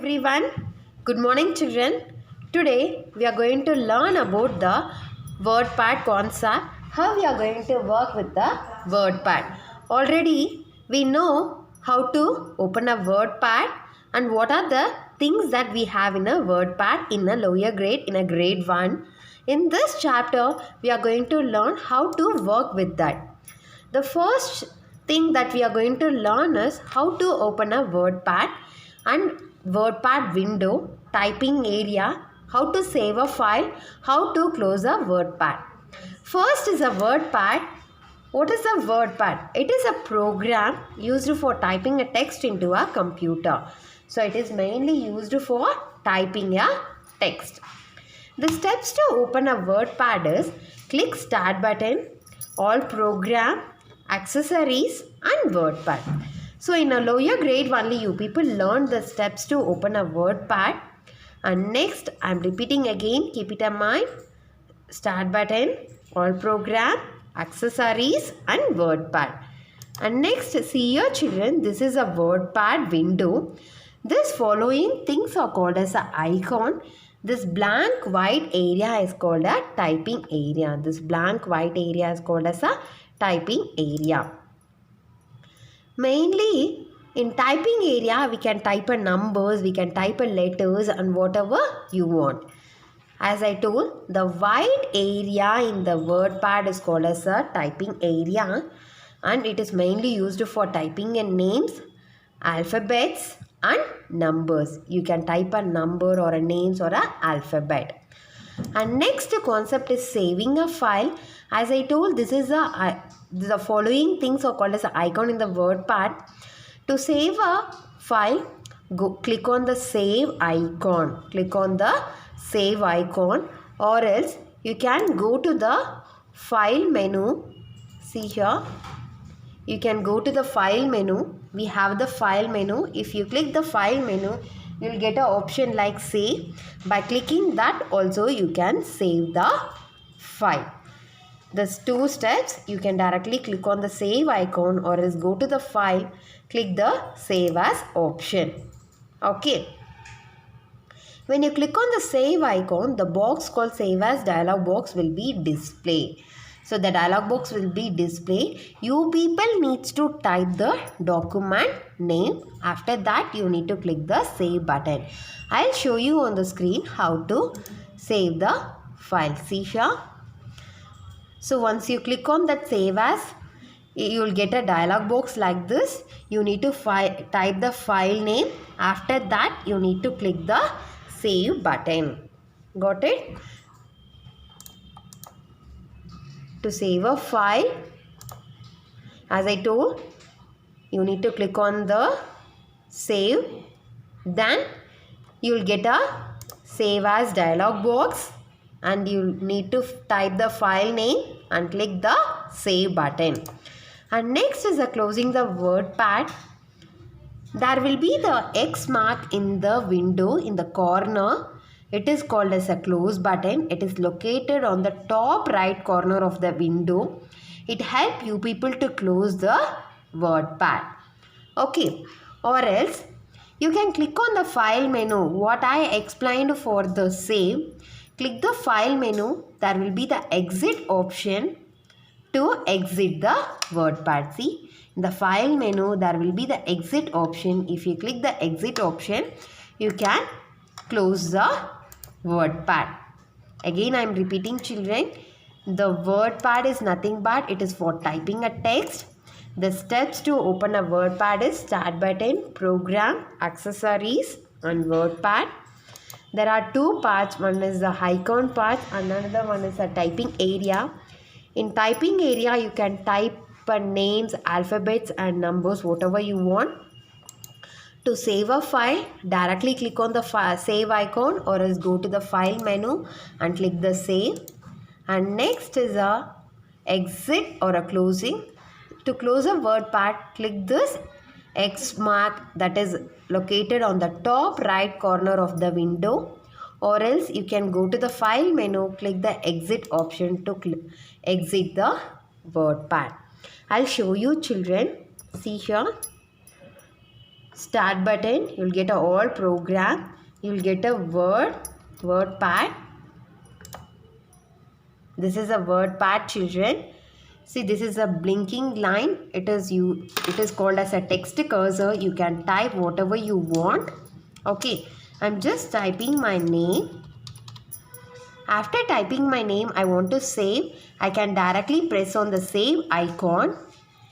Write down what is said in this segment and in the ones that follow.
Everyone, good morning children. Today we are going to learn about the WordPad concept, how we are going to work with the WordPad. Already we know how to open a WordPad and what are the things that we have in a WordPad in a lower grade, in a grade 1. In this chapter we are going to learn how to work with that. The first thing that we are going to learn is how to open a WordPad and WordPad window, typing area, how to save a file, how to close a WordPad. First is a WordPad. What is a WordPad? It is a program used for typing a text into a computer. So it is mainly used for typing a text. The steps to open a WordPad is click Start button, All Program, Accessories and WordPad. So in a lower grade only you people learn the steps to open a WordPad. And next I am repeating again, keep it in mind. Start button, All Program, Accessories and WordPad. And next, see your children, this is a WordPad window. This following things are called as an icon. This blank white area is called a typing area. This blank white area is called as a typing area. Mainly in typing area we can type a numbers, we can type a letters and whatever you want. As I told, the white area in the WordPad is called as a typing area and it is mainly used for typing in names, alphabets and numbers. You can type a number or a names or a alphabet. And next concept is saving a file. As I told, this is the following things are called as an icon in the WordPad. To save a file, click on the save icon. Click on the save icon, or else you can go to the file menu. See here, you can go to the file menu. We have the file menu. If you click the file menu, you will get an option like save. By clicking that also you can save the file. There's two steps. You can directly click on the save icon or else go to the file, click the save as option. Okay. When you click on the save icon, the box called save as dialog box will be displayed. So the dialog box will be displayed. You people needs to type the document name. After that you need to click the save button. I'll show you on the screen how to save the file. See here. So once you click on that save as, you will get a dialog box like this. You need to type the file name. After that you need to click the save button. Got it? To save a file, as I told, you need to click on the save. Then you will get a save as dialog box and you need to type the file name and click the save button. And next is closing the WordPad. There will be the X mark in the window in the corner. It is called as a close button. It is located on the top right corner of the window. It helps you people to close the WordPad. Okay. Or else you can click on the file menu. What I explained for the save. Click the file menu. There will be the exit option to exit the WordPad. See, in the file menu there will be the exit option. If you click the exit option, you can close the WordPad. Again I am repeating children, the WordPad is nothing but it is for typing a text. The steps to open a WordPad is start button, program, accessories and WordPad. There are two parts. One is the icon part and another one is the typing area. In typing area you can type names, alphabets and numbers, whatever you want. To save a file, directly click on the save icon or else go to the file menu and click the save. And next is a exit or a closing. To close a WordPad, click this X mark that is located on the top right corner of the window, or else you can go to the file menu, click the exit option to exit the WordPad. I'll show you children. See here. start button, you'll get a all program, you'll get a WordPad. This is a WordPad, children. See, this is a blinking line. It is called as a text cursor. You can type whatever you want. Okay, I'm just typing my name. After typing my name, I want to save. I can directly press on the save icon.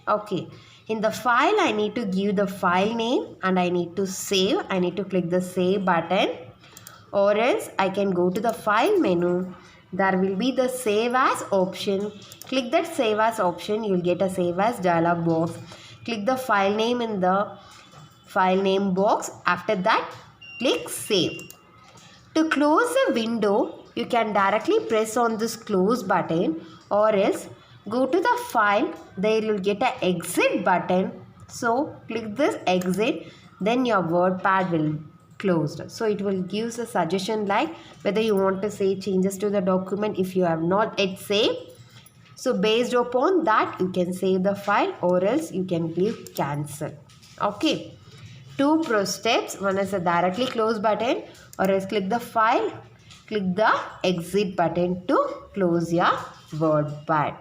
Okay, in the file, I need to give the file name and I need to save. I need to click the save button, or else I can go to the file menu. There will be the save as option. Click that save as option. You'll get a save as dialog box. Click the file name in the file name box. After that, click save. To close the window, you can directly press on this close button, or else go to the file. There you'll get an exit button. So click this exit. Then your WordPad will closed. So it will give a suggestion like whether you want to say changes to the document if you have not yet saved. So based upon that, you can save the file, or else you can click cancel. Okay, two steps. One is a directly close button, or else click the file, click the exit button to close your WordPad.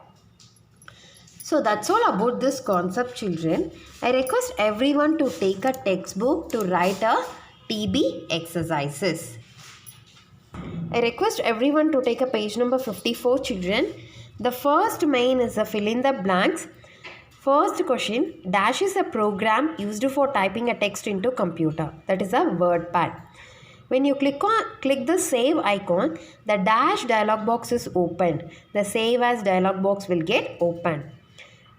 So that's all about this concept, children. I request everyone to take a textbook to write a TB exercises. I request everyone to take a page number 54, children. The first main is a fill in the blanks. First question, Dash is a program used for typing a text into computer. That is a WordPad. When you click the save icon, the Dash dialog box is opened. The save as dialog box will get opened.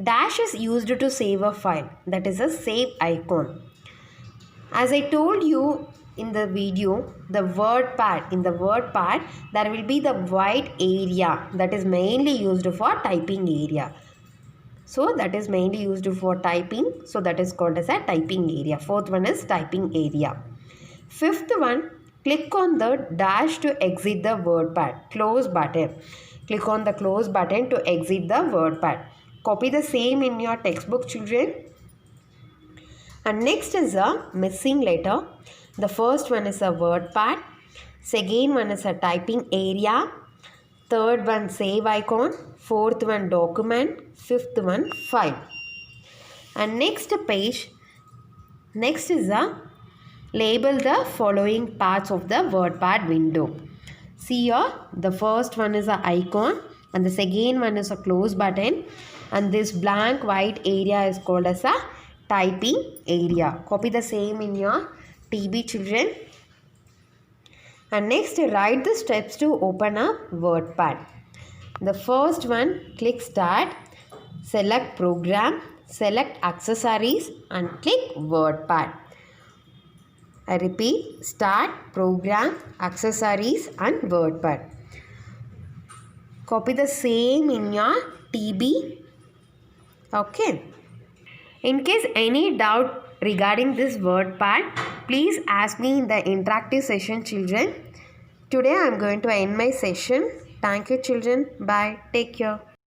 Dash is used to save a file. That is a save icon. As I told you in the video, in the WordPad, there will be the white area that is mainly used for typing area. So that is mainly used for typing. So that is called as a typing area. Fourth one is typing area. Fifth one, click on the dash to exit the WordPad. Close button. Click on the close button to exit the WordPad. Copy the same in your textbook, children. And next is a missing letter. The first one is a WordPad. Second one is a typing area. Third one save icon. Fourth one document. Fifth one file. And next page. Next is a label the following parts of the WordPad window. See here, the first one is a icon and the second one is a close button, and this blank white area is called as a typing area. Copy the same in your TB, children. And next, write the steps to open a WordPad. The first one, click start, select program, select accessories and click WordPad. I repeat, start, program, accessories and WordPad. Copy the same in your TB. Okay. In case any doubt regarding this WordPad, please ask me in the interactive session, children. Today I am going to end my session. Thank you, children. Bye. Take care.